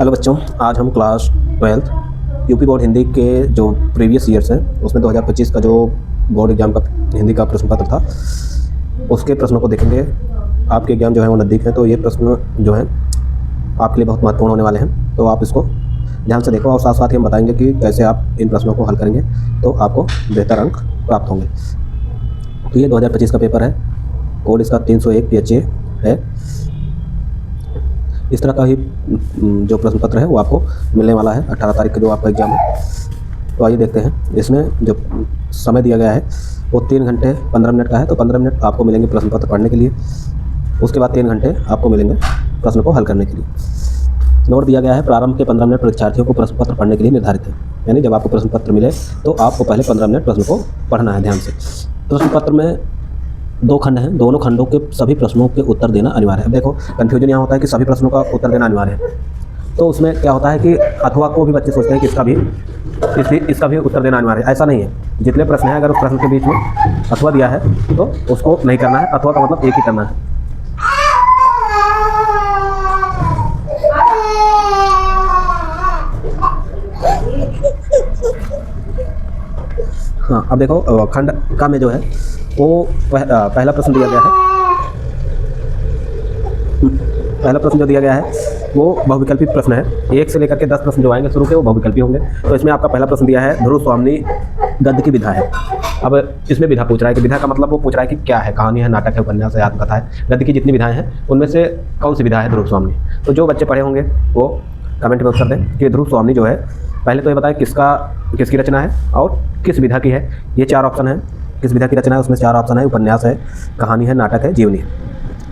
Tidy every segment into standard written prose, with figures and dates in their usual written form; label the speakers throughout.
Speaker 1: Hello बच्चों, आज हम क्लास 12 यूपी बोर्ड हिंदी के जो प्रीवियस ईयर्स हैं उसमें 2025 का जो बोर्ड एग्ज़ाम का हिंदी का प्रश्न पत्र था उसके प्रश्नों को देखेंगे। आपके एग्ज़ाम जो है वो नज़दीक है, तो ये प्रश्न जो है आपके लिए बहुत महत्वपूर्ण होने वाले हैं, तो आप इसको ध्यान से देखो और साथ साथ ही हम बताएंगे कि कैसे आप इन प्रश्नों को हल करेंगे तो आपको बेहतर अंक प्राप्त होंगे। तो ये 2025 का पेपर है, कोड इसका 301 PHA है। इस तरह का ही जो प्रश्न पत्र है वो आपको मिलने वाला है 18 तारीख का जो आपका एग्ज़ाम है। तो आइए देखते हैं। इसमें जो समय दिया गया है वो 3 घंटे 15 मिनट का है, तो 15 मिनट आपको मिलेंगे प्रश्न पत्र पढ़ने के लिए, उसके बाद 3 घंटे आपको मिलेंगे प्रश्न को हल करने के लिए। नोट दिया गया है, प्रारंभ के 15 मिनट परीक्षार्थियों को प्रश्न पत्र पढ़ने के लिए निर्धारित है, यानी जब आपको प्रश्न पत्र मिले तो आपको पहले 15 मिनट प्रश्न को पढ़ना है ध्यान से। प्रश्न पत्र में 2 खंड हैं, दोनों खंडों के सभी प्रश्नों के उत्तर देना अनिवार्य है। देखो कन्फ्यूजन यहाँ होता है कि सभी प्रश्नों का उत्तर देना अनिवार्य है, तो उसमें क्या होता है कि अथवा को भी बच्चे सोचते हैं कि इसका भी उत्तर देना अनिवार्य है। ऐसा नहीं है, जितने प्रश्न हैं अगर उस प्रश्न के बीच में अथवा दिया है तो उसको नहीं करना है। अथवा का मतलब एक ही करना है। हाँ, अब देखो खंड का में जो है वो पहला प्रश्न दिया गया है। पहला प्रश्न जो दिया गया है वो बहुविकल्पी प्रश्न है। 1 से लेकर के 10 प्रश्न जो आएंगे शुरू के वो बहुविकल्पी होंगे। तो इसमें आपका पहला प्रश्न दिया है ध्रुव स्वामी गद्य की विधा है। अब इसमें विधा पूछ रहा है कि विधा का मतलब वो पूछ रहा है कि क्या है, कहानी है, नाटक है, उपन्यास है, आत्मकथा है। गद्य की जितनी विधाएं हैं उनमें से कौन सी विधा है ध्रुव स्वामी। तो जो बच्चे पढ़े होंगे वो कमेंट में उत्तर दें कि ध्रुव स्वामी जो है, पहले तो ये बताएं किसकी रचना है और किस विधा की है। ये 4 ऑप्शन है, किस विधा की रचना है, उसमें 4 ऑप्शन है, उपन्यास है, कहानी है, नाटक है, जीवनी है।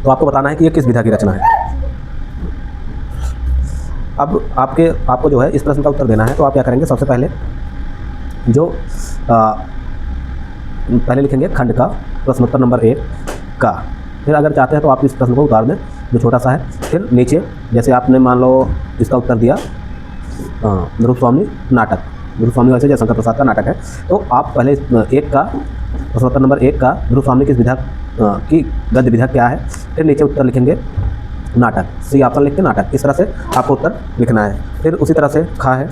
Speaker 1: तो आपको बताना है कि ये किस विधा की रचना है। अब आपको जो है इस प्रश्न का उत्तर देना है, तो आप क्या करेंगे, सबसे पहले जो पहले लिखेंगे खंड का प्रश्नोत्तर नंबर 1 का। फिर अगर चाहते हैं तो आप इस प्रश्न को उतार दें जो छोटा सा है। फिर नीचे जैसे आपने मान लो इसका उत्तर दिया ध्रुव स्वामी नाटक, ध्रुव स्वामी वैसे जयशंकर प्रसाद का नाटक है, तो आप पहले 1 का प्रश्नोत्तर नंबर 1 का ध्रुव स्वामी किस विधा की गद्य विधा क्या है, फिर नीचे उत्तर लिखेंगे नाटक, सी ऑप्शन लिख के नाटक। इस तरह से आपको उत्तर लिखना है। फिर उसी तरह से खा है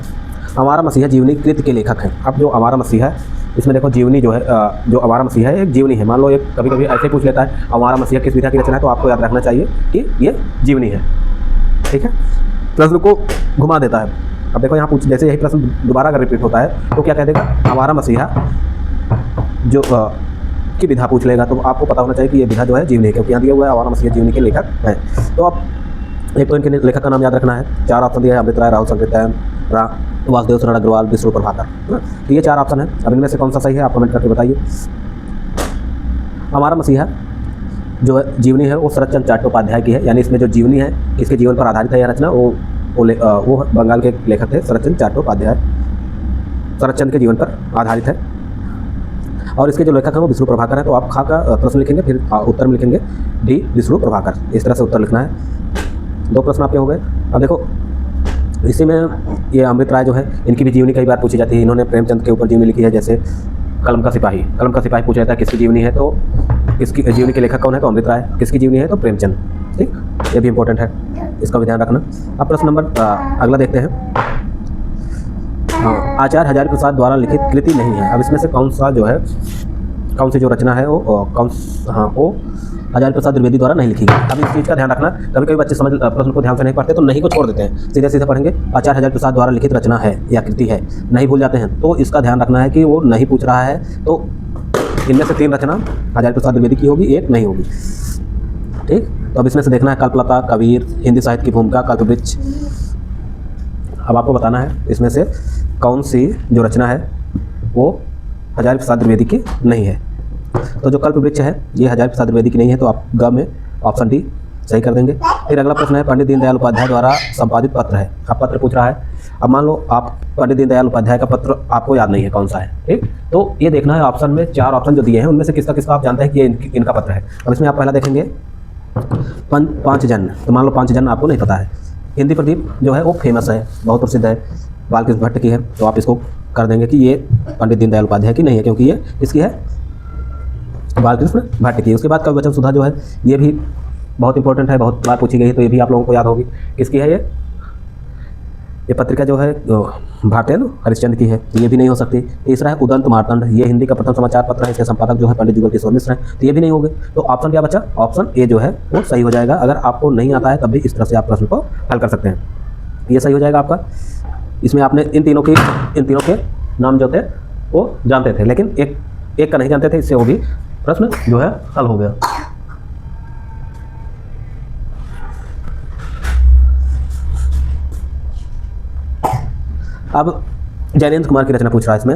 Speaker 1: अवारा मसीहा जीवनी कृति के लेखक हैं। अब जो अवारा मसीहा है इसमें देखो जीवनी जो है, जो अवारा मसीहा है एक जीवनी है। मान लो एक कभी कभी ऐसे पूछ लेता है अवारा मसीहा किस विधा की रचना है, तो आपको याद रखना चाहिए कि ये जीवनी है। ठीक है, प्रश्न को घुमा देता है। अब देखो यहाँ जैसे यही प्रश्न दोबारा अगर रिपीट होता है तो क्या कह देगा, अवारा मसीहा जो की विधा पूछ लेगा, तो आपको पता होना चाहिए कि ये विधा जो है जीवनी है, क्योंकि यहाँ दिया हुआ है अवारा मसीहा जीवनी के लेखक हैं। तो आप एक तो इनके लेखक का नाम याद रखना है। 4 ऑप्शन दिया है, अमृत राय, राहुल संकृत्यायन, वासुदेव शरण अग्रवाल, विष्णु प्रभाकर। तो ये 4 ऑप्शन है। अब इनमें से कौन सा सही है आप कमेंट करके बताइए। अवारा मसीहा जो है जीवनी है वो शरत चंद्र चट्टोपाध्याय की है, यानी इसमें जो जीवनी है किसके जीवन पर आधारित है यह रचना, वो बंगाल के लेखक थे शरत चंद्र चट्टोपाध्याय, शरत चंद्र के जीवन पर आधारित है। और इसके जो लेखक हैं वो विष्णु प्रभाकर है। तो आप खा का प्रश्न लिखेंगे, फिर उत्तर में लिखेंगे डी विष्णु प्रभाकर। इस तरह से उत्तर लिखना है। 2 प्रश्न आपके हो गए। अब देखो इसी में ये अमृत राय जो है इनकी भी जीवनी कई बार पूछी जाती है। इन्होंने प्रेमचंद के ऊपर जीवनी लिखी है, जैसे कलम का सिपाही पूछ लेता है किसकी जीवनी है, तो इसकी जीवनी के लेखक कौन है, तो अमृत राय। किसकी जीवनी है, तो प्रेमचंद। ठीक, ये भी इंपॉर्टेंट है, इसका भी ध्यान रखना। अब प्रश्न नंबर अगला देखते हैं। आचार्य हजारी प्रसाद द्वारा लिखित कृति नहीं है। अब इसमें से कौन सी जो रचना है वो हजारी प्रसाद द्विवेदी द्वारा नहीं लिखी गई। अब इस चीज़ का ध्यान रखना, कभी कभी बच्चे प्रश्न को ध्यान से नहीं पढ़ते तो नहीं को छोड़ देते हैं, सीधे पढ़ेंगे आचार्य हजारी प्रसाद द्वारा लिखित रचना है या कृति है, नहीं भूल जाते हैं। तो इसका ध्यान रखना है कि वो नहीं पूछ रहा है, तो इनमें से 3 रचना हजारी प्रसाद द्विवेदी की होगी, 1 नहीं होगी। ठीक, तो अब इसमें से देखना है कल्पलता, कबीर, हिंदी साहित्य की भूमिका, कल्पवृक्ष। अब आपको बताना है इसमें से कौन सी जो रचना है वो हजारी प्रसाद द्विवेदी की नहीं है। तो जो कल्पवृक्ष है ये हजारी प्रसाद द्विवेदी की नहीं है, तो आप ग में ऑप्शन डी सही कर देंगे। फिर अगला प्रश्न है पंडित दीनदयाल उपाध्याय द्वारा संपादित पत्र है। अब पत्र पूछ रहा है। अब मान लो आप पंडित दीनदयाल उपाध्याय का पत्र आपको याद नहीं है कौन सा है, ठीक, तो ये देखना है ऑप्शन में 4 ऑप्शन जो दिए हैं उनमें से किसका आप जानते हैं कि ये इनका पत्र है। अब इसमें आप पहला देखेंगे 5 जन, तो मान लो 5 जन आपको नहीं पता है। हिंदी प्रदीप जो है वो फेमस है, बहुत प्रसिद्ध है, बालकृष्ण भट्ट की है, तो आप इसको कर देंगे कि ये पंडित दीनदयाल उपाध्याय की नहीं है, क्योंकि ये इसकी है बालकृष्ण भट्ट की। उसके बाद कवि वचन सुधा जो है ये भी बहुत इंपॉर्टेंट है, बहुत बार पूछी गई, तो ये भी आप लोगों को याद होगी। किसकी है ये? ये पत्रिका जो है भारतेंदु हरिश्चंद्र की है, तो ये भी नहीं हो सकती। तीसरा है उदंत मार्तंड, ये हिंदी का प्रथम समाचार पत्र है, इसके संपादक जो है पंडित जुगल किशोर मिश्र हैं, तो ये भी नहीं होंगे। तो ऑप्शन क्या बचा? ऑप्शन ए जो है वो सही हो जाएगा। अगर आपको नहीं आता है तब भी इस तरह से आप प्रश्न को हल कर सकते हैं, ये सही हो जाएगा आपका। इसमें आपने इन तीनों के नाम जो थे वो जानते थे, लेकिन एक का नहीं जानते थे, इससे वो भी प्रश्न जो है हल हो गया। अब जैनेन्द्र कुमार की रचना पूछ रहा है इसमें।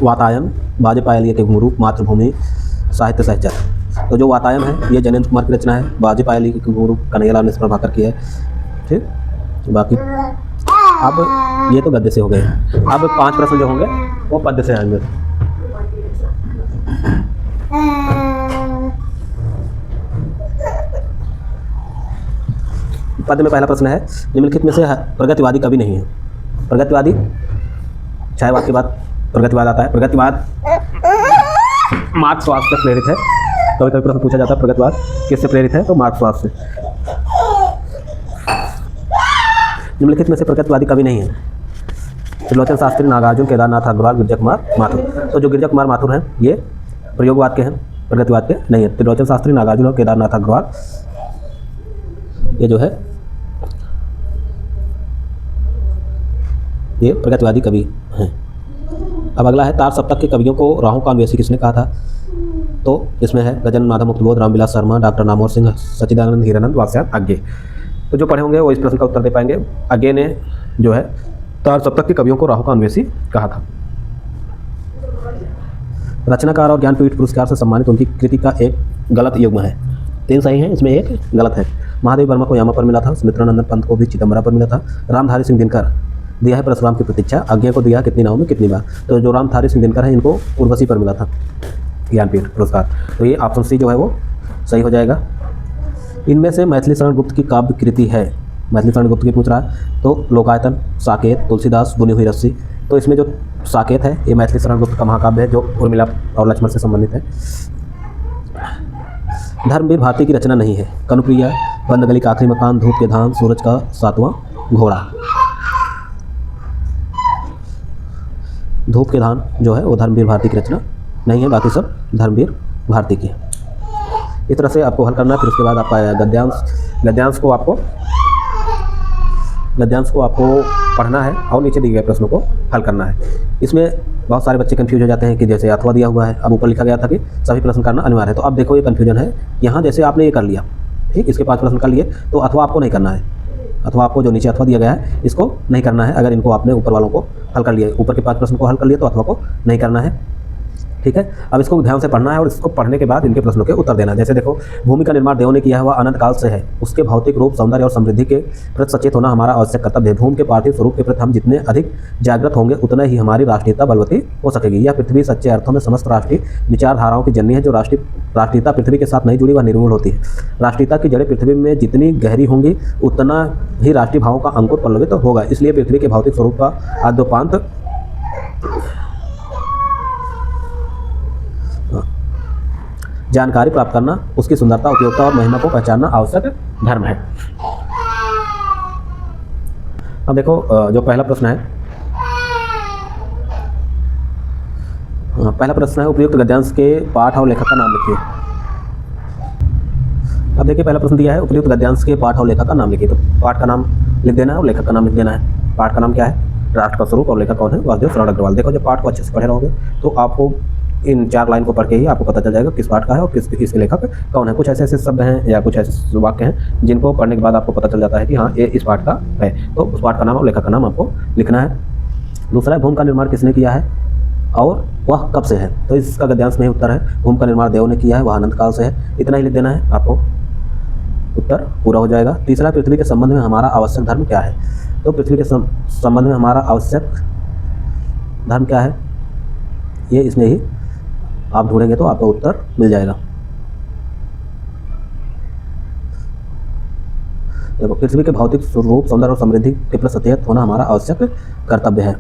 Speaker 1: वातायन, बाजेपायली के गुरु, मातृभूमि, साहित्य सहचर। तो जो वातायन है ये जैनेन्द्र कुमार की रचना है, बाजेपायली के गुरु कन्हैयालाल मिश्र प्रभाकर की है। ठीक, बाकी अब ये तो गद्य से हो गए। अब 5 प्रश्न जो होंगे वो पद्य से आएंगे। पद्य में पहला प्रश्न है, निम्नलिखित में से प्रगतिवादी कवि नहीं है। प्रगतिवादी, छायावाद के बाद प्रगतिवाद आता है। प्रगतिवाद मार्क्सवाद से प्रेरित है। कभी कभी प्रश्न पूछा जाता है प्रगतिवाद किससे प्रेरित है, तो मार्क्सवाद से। निम्नलिखित में से प्रगतिवादी कवि नहीं है। त्रिलोचन शास्त्री, नागार्जुन, केदारनाथ अग्रवाल, गिरजा कुमार माथुर। तो जो गिरजा कुमार माथुर हैं ये प्रयोगवाद के हैं, प्रगतिवाद के नहीं है। त्रिलोचन शास्त्री, नागार्जुन और केदारनाथ अग्रवाल ये जो है ये प्रगतिवादी कवि हैं। अब अगला है, तार सप्तक के कवियों को राहु का अन्वेषी किसने कहा था? तो इसमें है गजेंद्र माधव मुक्तबोध, रामविलास शर्मा, डॉक्टर नामवर सिंह, सच्चिदानंद हीरानंद, वात्स्यायन आज्ञे। तो जो पढ़े होंगे वो इस प्रश्न का उत्तर दे पाएंगे। आज्ञे ने जो है तार सप्तक के कवियों को राहु का अन्वेषी कहा था। रचनाकार और ज्ञानपीठ पुरस्कार से सम्मानित उनकी कृति का एक गलत युग्म है। 3 सही हैं, इसमें एक गलत है। महादेव वर्मा को यामा पर मिला था, सुमित्रानंदन पंत को भी चिदम्बरा पर मिला था। रामधारी सिंह दिनकर दिया है परशुराम की प्रतीक्षा, आज्ञा को दिया कितनी नावों में कितनी बार। तो जो रामधारी सिंह दिनकर है इनको उर्वशी पर मिला था ज्ञानपीठ पुरस्कार। तो ये ऑप्शन सी जो है वो सही हो जाएगा। इनमें से मैथिली शरण गुप्त की काव्य कृति है, मैथिली शरण गुप्त की पूछ रहा है, तो लोकायतन, साकेत, तुलसीदास, बुनी हुई रस्सी। तो इसमें जो साकेत है ये मैथिली शरण गुप्त का महाकाव्य है जो उर्मिला और लक्ष्मण से संबंधित है। धर्मवीर भारती की रचना नहीं है। कनुप्रिया, बंद गली का आखिरी मकान, धूप के धाम, सूरज का 7वां घोड़ा। धूप के धाम जो है वो धर्मवीर भारती की रचना नहीं है, बाकी सब धर्मवीर भारती की है। इस तरह से आपको हल करना है। फिर उसके बाद आपका गद्यांश को आपको पढ़ना है और नीचे दिए गए प्रश्नों को हल करना है। इसमें बहुत सारे बच्चे कंफ्यूज हो जाते हैं कि जैसे अथवा दिया हुआ है, अब ऊपर लिखा गया था कि सभी प्रश्न करना अनिवार्य है। तो अब देखो ये कन्फ्यूजन है यहाँ, जैसे आपने ये कर लिया, ठीक, इसके 5 प्रश्न कर लिए, तो अथवा आपको नहीं करना है। अथवा आपको जो नीचे अथवा दिया गया है इसको नहीं करना है। अगर इनको आपने ऊपर वालों को हल कर लिया, ऊपर के 5 प्रश्न को हल कर लिया, तो अथवा को नहीं करना है। ठीक है, अब इसको ध्यान से पढ़ना है और इसको पढ़ने के बाद इनके प्रश्नों के उत्तर देना। जैसे देखो, भूमि का निर्माण देवों ने किया है, वह अनंत काल से है। उसके भौतिक रूप, सौंदर्य और समृद्धि के प्रति सचेत होना हमारा आवश्यक कर्तव्य है। भूमि के पार्थिव स्वरूप के प्रति हम जितने अधिक जागृत होंगे उतना ही हमारी राष्ट्रीयता बलवती हो सकेगी। यह पृथ्वी सच्चे अर्थों में समस्त राष्ट्रीय विचारधाराओं की जननी है। जो राष्ट्रीयता पृथ्वी के साथ नहीं जुड़ी वह निर्मूल होती है। राष्ट्रीयता की जड़ें पृथ्वी में जितनी गहरी होंगी उतना ही राष्ट्रीय भावों का अंकुर पल्लवित होगा। इसलिए पृथ्वी के भौतिक स्वरूप का आद्योपांत जानकारी प्राप्त करना, उसकी सुंदरता, उपयोगिता और महिमा को पहचानना आवश्यक धर्म है। अब देखो जो पहला प्रश्न है, पहला प्रश्न है उपयुक्त गद्यांश के पाठ और लेखक का नाम लिखिए। अब देखिए पहला प्रश्न दिया है उपयुक्त गद्यांश के पाठ और लेखक का नाम लिखिए। तो पाठ का नाम लिख देना है और लेखक का नाम लिख देना है। पाठ का नाम क्या है? राष्ट्र का स्वरूप, और लेखक कौन है? वासुदेव शरण अग्रवाल। देखो जब पाठ को अच्छे से पढ़े रहोगे तो आपको इन 4 लाइन को पढ़ के ही आपको पता चल जाएगा किस पाठ का है और इसके लेखक कौन है। कुछ ऐसे ऐसे शब्द हैं या कुछ ऐसे वाक्य हैं जिनको पढ़ने के बाद आपको पता चल जाता है कि हाँ ये इस पाठ का है, तो उस पाठ का नाम और लेखक का नाम आपको लिखना है। दूसरा है भूमि का निर्माण किसने किया है और वह कब से है? तो इसका गद्यांश में ही उत्तर है, भूमि का निर्माण देवों ने किया है, वह अनंत काल से है। इतना ही लिख देना है, आपको उत्तर पूरा हो जाएगा। तीसरा, पृथ्वी के संबंध में हमारा आवश्यक धर्म क्या है? तो पृथ्वी के संबंध में हमारा आवश्यक धर्म क्या है, ये इसमें ही आप ढूंढेंगे तो आपका उत्तर मिल जाएगा। देखो, पृथ्वी के भौतिक स्वरूप, सौंदर्य और समृद्धि के प्रति सचेत होना हमारा आवश्यक कर्तव्य है।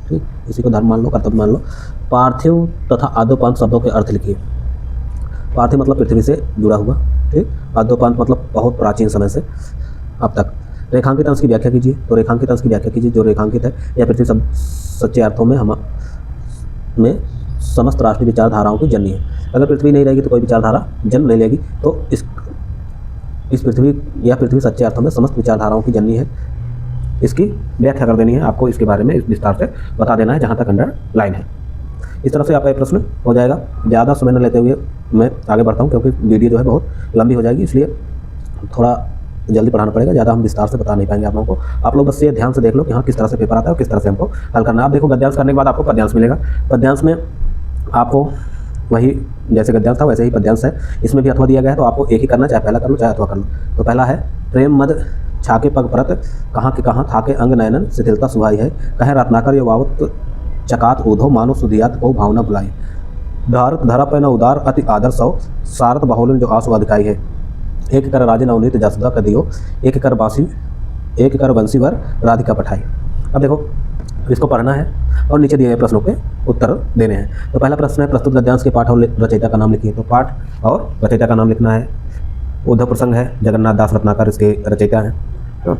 Speaker 1: ठीक, इसी को धर्म मान लो, कर्तव्य मान लो। पार्थिव तथा आद्योपांत शब्दों के अर्थ लिखिए। पार्थिव मतलब पृथ्वी से जुड़ा हुआ, ठीक। ठीक। अद्योपांत मतलब बहुत प्राचीन समय से अब तक। रेखांकित अंश की व्याख्या कीजिए। तो रेखांकित अंश की व्याख्या कीजिए। जो रेखांकित है यह पृथ्वी सब सच्चे अर्थों में में समस्त राष्ट्रीय विचारधाराओं की जननी है। अगर पृथ्वी नहीं रहेगी तो कोई विचारधारा जन्म नहीं लेगी। तो यह पृथ्वी सच्चे अर्थों में समस्त विचारधाराओं की जननी है। इसकी व्याख्या कर देनी है आपको, इसके बारे में विस्तार से बता देना है जहाँ तक अंडर लाइन है। इस तरह से आपका ये प्रश्न हो जाएगा। ज़्यादा समय न लेते हुए मैं आगे बढ़ता हूँ, क्योंकि वीडियो जो है बहुत लंबी हो जाएगी, इसलिए थोड़ा जल्दी पढ़ाना पड़ेगा। ज़्यादा हम विस्तार से बता नहीं पाएंगे आप लोगों को। आप लोग बस ये ध्यान से देख लो कि हाँ किस तरह से पेपर आता है और किस तरह से हमको हल करना है। आप देखो गद्यांश करने के बाद आपको पद्यांश मिलेगा। पद्यांश में आपको वही जैसे गद्यांश था वैसे ही पद्यांश है। इसमें भी अथवा दिया गया है, तो आपको एक ही करना, चाहे पहला कर लो चाहे अथवा कर लो। तो पहला है प्रेम मद छाके पग परत, कहाँ के कहाँ थाके अंग नयनन शिथिलता सुहाई है, कहे रत्नाकर यवावत चकात ऊधो मानो सुधियात को भावना बुलाई, धारत धरा पैन उदार अति आदर सौ, सारत बहुलन जो आंसू अधिकाई है, एक कर राजे नवनीत जसदा का दियो, एक कर बंसी भर राधिका पठाई। अब देखो इसको पढ़ना है और नीचे दिए गए प्रश्नों के उत्तर देने हैं। तो पहला प्रश्न है प्रस्तुत गद्यांश के पाठ और रचयिता का नाम लिखिए। तो पाठ और रचयिता का नाम लिखना है। उद्धव प्रसंग है, जगन्नाथ दास रत्नाकर इसके रचयिता हैं। तो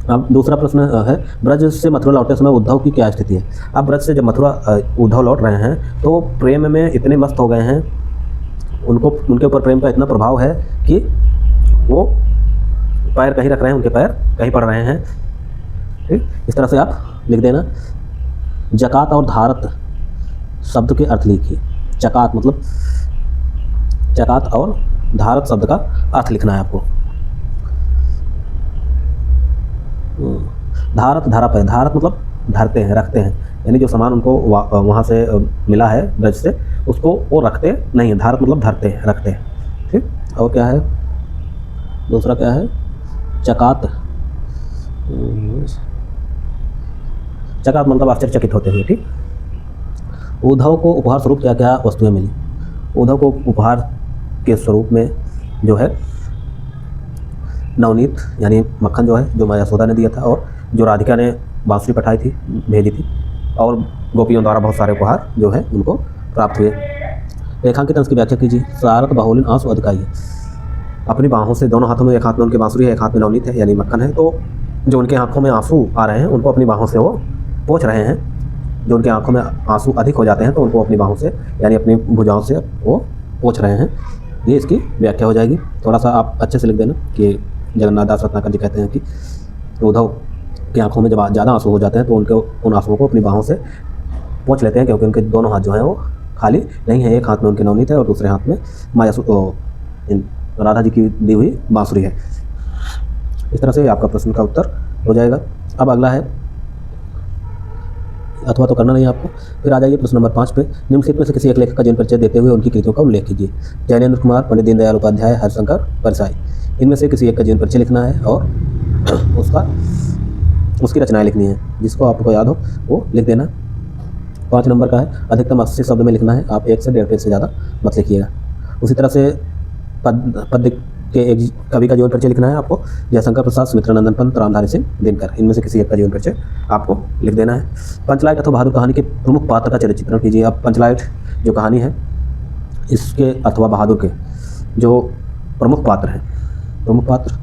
Speaker 1: अब दूसरा प्रश्न है ब्रज से मथुरा लौटते समय उद्धव की क्या स्थिति है। अब ब्रज से जब मथुरा उद्धव लौट रहे हैं तो प्रेम में इतने मस्त हो गए हैं, उनके ऊपर प्रेम का इतना प्रभाव है कि वो पैर कहीं रख रहे हैं, उनके पैर कहीं पड़ रहे हैं। ठीक, इस तरह से आप लिख देना। जकात और धारत शब्द के अर्थ लिखिए। जकात मतलब जकात और धारत शब्द का अर्थ लिखना है आपको। धारत धरा पे, धारत मतलब धरते हैं, रखते हैं, यानी जो सामान उनको वहाँ से मिला है ब्रज से उसको वो रखते नहीं है। धारत मतलब धरते हैं, रखते हैं। ठीक, और क्या है दूसरा क्या है चकात। चकात मतलब आश्चर्यचकित होते हुए। ठीक, उद्धव को उपहार स्वरूप क्या क्या वस्तुएं मिली। उद्धव को उपहार के स्वरूप में जो है नवनीत यानी मक्खन जो है, जो माँ यशोदा ने दिया था, और जो राधिका ने बांसुरी पठाई थी, भेजी थी, और गोपियों द्वारा बहुत सारे उपहार जो है उनको प्राप्त हुए। रेखांकित अंश की व्याख्या कीजिए। सारत बहुलिन आंसू अधिकाई है। अपनी बाहों से, दोनों हाथों में, एक हाथ में उनकी बांसुरी है, एक हाथ में नवनीत है यानी मक्खन है, तो जो उनके आंखों में आंसू आ रहे हैं उनको अपनी बाहों से वो पोंछ रहे हैं। जो उनके आंखों में आंसू अधिक हो जाते हैं तो उनको अपनी बाहों से यानी अपनी भुजाओं से वो पोंछ रहे हैं। ये इसकी व्याख्या हो जाएगी। थोड़ा सा आप अच्छे से लिख देना कि जगन्नाथ दास रत्नाकर जी कहते हैं कि उद्धव की आंखों में जब ज़्यादा आंसू हो जाते हैं तो उनके उन आंसुओं को अपनी बाहों से पोंछ लेते हैं, क्योंकि उनके दोनों हाथ जो हैं वो खाली नहीं है। एक हाथ में उनके नवनीत है और दूसरे हाथ में माँ राधा जी की दी हुई बांसुरी है। इस तरह से आपका प्रश्न का उत्तर हो जाएगा। अब अगला है, अथवा तो करना नहीं आपको। फिर आ जाइए प्रश्न नंबर 5 पे। निम्नलिखित में से किसी एक लेखक का जीवन परिचय देते हुए उनकी कृतियों का उल्लेख कीजिए। जैनेन्द्र कुमार, पंडित दीनदयाल उपाध्याय, हरिशंकर परसाई। इनमें से किसी एक का जीवन परिचय लिखना है और उसकी रचनाएं लिखनी है। जिसको आपको याद हो वो लिख देना। 5 नंबर का है अधिकतम 80 शब्द में लिखना है। आप 1 से 1.5 पेज से ज़्यादा मत लिखिएगा। उसी तरह से पद्य के एक कवि का जीवन परिचय लिखना है आपको। जयशंकर प्रसाद, सुमित्रानंदन पंत, रामधारी सिंह दिनकर। इनमें से किसी एक का जीवन परिचय आपको लिख देना है। पंचलाइट अथवा बहादुर कहानी के प्रमुख पात्र का चरित्र चित्रण कीजिए। अब पंचलाइट जो कहानी है इसके अथवा बहादुर के जो प्रमुख पात्र हैं, प्रमुख पात्र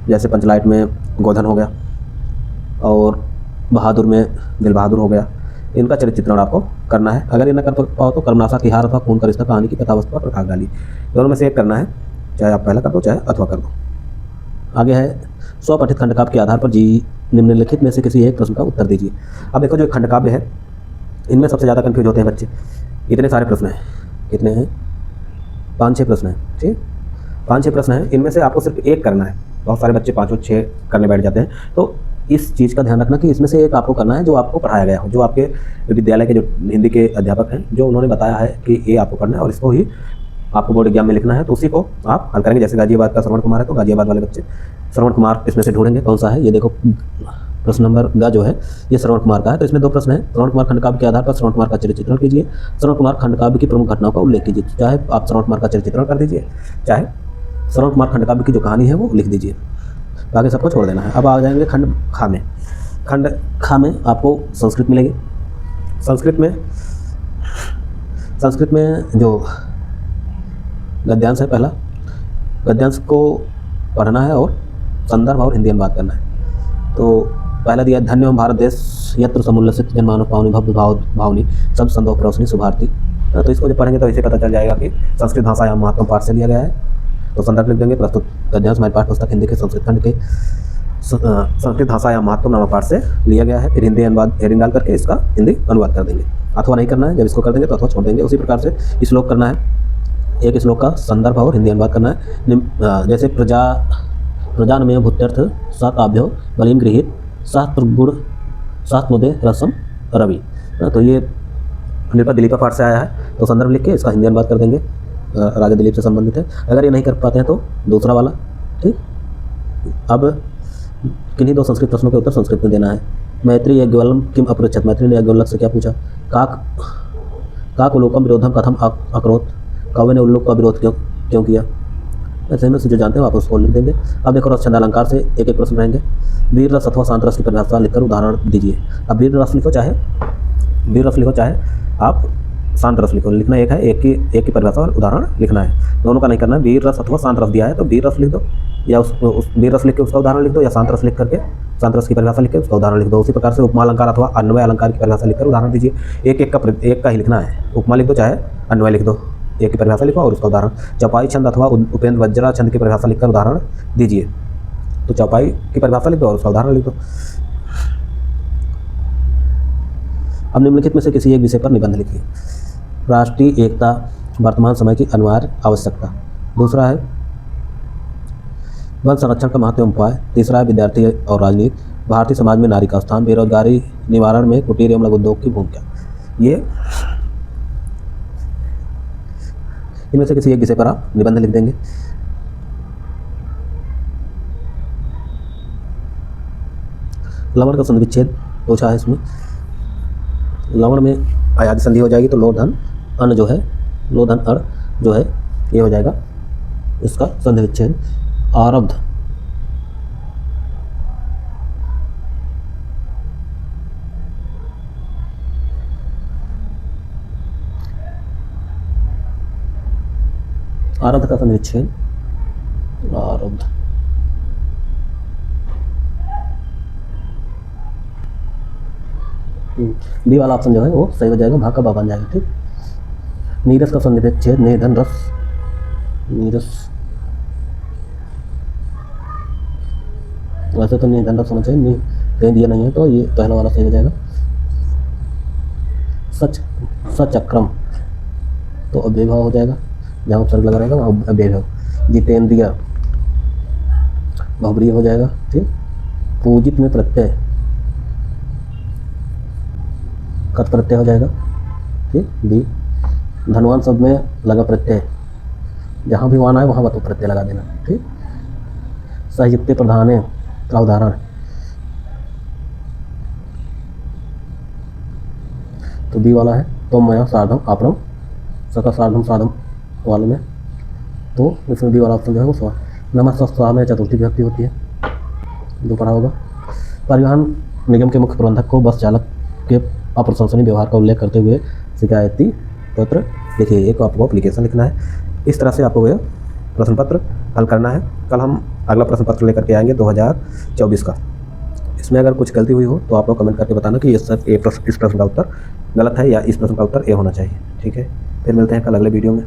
Speaker 1: जैसे पंचलाइट में गोधन हो गया और बहादुर में दिल बहादुर हो गया, इनका चरित्र चित्रण आपको करना है। अगर ये न कर पाओ तो कर्मनाशा की हार अथवा खून का रिश्ता कहानी की कथावस्तु पर प्रकाश डालिए। दोनों में से एक करना है, चाहे आप पहला कर दो चाहे अथवा कर दो। आगे है स्वपठित खंडकाव्य के आधार पर निम्नलिखित में से किसी एक प्रश्न का उत्तर दीजिए। अब देखो जो खंडकाव्य है इनमें सबसे ज़्यादा कन्फ्यूज होते हैं बच्चे। इतने सारे प्रश्न हैं, कितने हैं 5-6 प्रश्न हैं। ठीक, 5-6 प्रश्न हैं, इनमें से आपको सिर्फ एक करना है। बहुत सारे बच्चे 5-6 करने बैठ जाते हैं। तो इस चीज़ का ध्यान रखना कि इसमें से एक आपको करना है जो आपको पढ़ाया गया हो, जो आपके विद्यालय के जो हिंदी के अध्यापक हैं जो उन्होंने बताया है कि ये आपको करना है और इसको ही आपको बोर्ड एग्जाम में लिखना है। तो उसी को आप हल करेंगे। जैसे गाजियाबाद का श्रवण कुमार है तो गाजियाबाद वाले बच्चे श्रवण कुमार इसमें से ढूंढेंगे कौन सा है। ये देखो प्रश्न नंबर ग जो है ये श्रवण कुमार का है। तो इसमें 2 प्रश्न हैं। श्रवण कुमार खंडकाव्य के आधार पर श्रवण कुमार का चरित्र चित्रण कीजिए। श्रवण कुमार खंडकाव्य की प्रमुख घटनाओं का उल्लेख कीजिए। चाहे आप श्रवण कुमार का चरित्र चित्रण कर दीजिए, चाहे श्रवण कुमार खंडकाव्य की जो कहानी है वो लिख दीजिए। बाकी सबको छोड़ देना है। अब आ जाएंगे खंड खा में। खंड खा में आपको संस्कृत मिलेगी। संस्कृत में जो गद्यांश है पहला गद्यांश को पढ़ना है और संदर्भ और हिंदी अनुवाद करना है। तो पहला दिया धन्य भारत देश यत्र समुल्लसित जनमानव पावनी भव्य भावनी सब संभव प्रवसनी शुभार्थी। तो इसको जब पढ़ेंगे तो इसे पता चल जाएगा कि संस्कृत भाषा यहाँ महात्मा पाठ से लिया गया है। तो संदर्भ लिख देंगे प्रस्तुत गद्यांश हमारी पाठ पुस्तक हिंदी के संस्कृत खंड के संस्कृत भाषा या महत्व नामक पाठ से लिया गया है। फिर हिंदी अनुवाद हेडिंग डाल करके इसका हिंदी अनुवाद कर देंगे। अथवा नहीं करना है, जब इसको कर देंगे तो अथवा छोड़ देंगे। उसी प्रकार से श्लोक करना है, एक श्लोक का संदर्भ और हिंदी अनुवाद करना है। जैसे प्रजानमेय भूत्यर्थ सकाभ्यो बलिम गृहित शास्त्रगुण शास्त्रोदय रसम रवि। तो ये निर्पा दिलीप पाठ से आया है। तो संदर्भ लिख के इसका हिंदी अनुवाद कर देंगे, राजा दिलीप से संबंधित है। अगर ये नहीं कर पाते हैं तो दूसरा वाला। ठीक, अब किन्हीं दो संस्कृत प्रश्नों के उत्तर संस्कृत में देना है। मैत्री यज्ञवल्लम किम अपृच्छत, मैत्री ने यज्ञवल्लभ से क्या पूछा? काक उलोकम विरोधम कथम अकरोत, कौवे ने उल्लूक का विरोध क्यों किया? ऐसे में से जो जानते हैं आप उसको लिख देंगे। अब देखो रस छंद अलंकार से एक एक प्रश्न रहेंगे। वीर रस अथवा शांत रस की परिभाषा लिखकर उदाहरण दीजिए। अब वीर रस लिखो चाहे आप शांत रस लिखो, लिखना एक है, एक की परिभाषा और उदाहरण लिखना है। दोनों का नहीं करना है। वीर रस अथवा शांत रस दिया है तो वीर रस लिख दो, या उस वीर रस लिख के उसका उदाहरण लिख दो, या शांत रस लिख करके शांत रस की परिभाषा लिख के उसका उदाहरण लिख दो। उसी प्रकार से उपमा अलंकार अथवा अन्वय अलंकार की परिभाषा लिखकर उदाहरण दीजिए। एक का ही लिखना है। उपमा लिख दो चाहे अन्वय लिख दो, एक की परिभाषा लिखो और उसका उदाहरण। चौपाई छंद अथवा उपेंद्र वज्रा छंद की परिभाषा लिखकर उदाहरण दीजिए। तो चौपाई की परिभाषा लिख दो और उसका उदाहरण लिख दो। अब निम्नलिखित में से किसी एक विषय पर निबंध लिखिए। राष्ट्रीय एकता वर्तमान समय की अनिवार्य आवश्यकता। दूसरा है वन संरक्षण का महत्व एवं उपाय। तीसरा है विद्यार्थी और राजनीति, भारतीय समाज में नारी का स्थान, बेरोजगारी निवारण में कुटीर एवं लघु उद्योग की भूमिका। ये इनमें से किसी एक विषय पर आप निबंध लिख देंगे। लवण का संधि विच्छेद पूछा है इसमें। लवण में आयादी संधि हो जाएगी तो लो धन अन जो है, लो धन अड़ जो है ये हो जाएगा इसका संधि विच्छेद। आरब्ध आरब्ध का संधि विच्छेद, आरब्ध। बी वाला ऑप्शन जो है वो सही हो जाएगा, भाग का बा बन जाएगा। ठीक, नीरस का संधि विच्छेद, निर्धन रस, नीरस। वैसे तो निर्धन रस होना चाहिए, कहीं दिया नहीं है तो ये पहला वाला सही हो जाएगा। सचक्रम तो अव्ययभाव हो जाएगा, जहाँ उपसर्ग लगा रहेगा वहाँ अव्ययभाव। जितेंद्रिय बहुब्रीहि हो जाएगा। ठीक, पूजित में प्रत्यय कत प्रत्यय हो जाएगा। ठीक, बी धनवान शब्द में लगा प्रत्यय, जहाँ भी वान आए वहाँ वतु प्रत्यय लगा देना। ठीक, साहित्य प्रधान का उदाहरण तो बी वाला है। तो मया सार्धम आपरम सका सार्धम साधम वाले में तो इसमें बी वाला ऑप्शन जो है वो सवाल। नमस्कार में चतुर्थी विभक्ति होती है, जो पढ़ा होगा। परिवहन निगम के मुख्य प्रबंधक को बस चालक के अप्रशंसनीय व्यवहार का उल्लेख करते हुए शिकायती पत्र लिखिए। एक आपको एप्लीकेशन लिखना है। इस तरह से आपको यह प्रश्न पत्र हल करना है। कल हम अगला प्रश्न पत्र लेकर के आएंगे 2024 का। इसमें अगर कुछ गलती हुई हो तो आप लोग कमेंट करके बताना कि इस प्रश्न का उत्तर गलत है या इस प्रश्न का उत्तर ए होना चाहिए। ठीक है, फिर मिलते हैं कल अगले वीडियो में।